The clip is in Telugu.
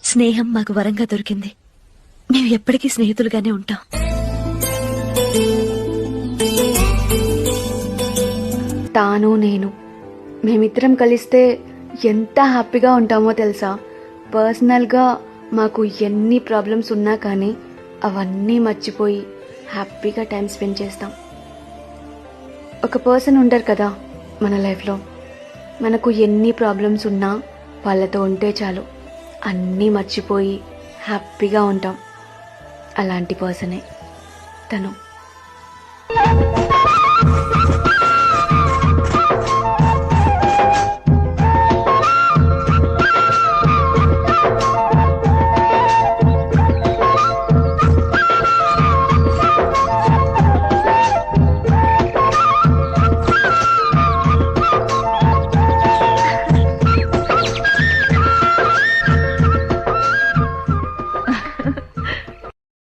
స్నేహం మాకు వరంగా దొరికింది. మేము ఎప్పటికీ స్నేహితులుగానే ఉంటాం. తాను నేను మేమిద్దరం కలిస్తే ఎంత హ్యాపీగా ఉంటామో తెలుసా. పర్సనల్గా మాకు ఎన్ని ప్రాబ్లమ్స్ ఉన్నా కానీ అవన్నీ మర్చిపోయి హ్యాపీగా టైం స్పెండ్ చేస్తాం. ఒక పర్సన్ ఉంటారు కదా మన లైఫ్లో, మనకు ఎన్ని ప్రాబ్లమ్స్ ఉన్నా వాళ్ళతో ఉంటే చాలు అన్నీ మర్చిపోయి హ్యాపీగా ఉంటాం. అలాంటి పర్సనే తను.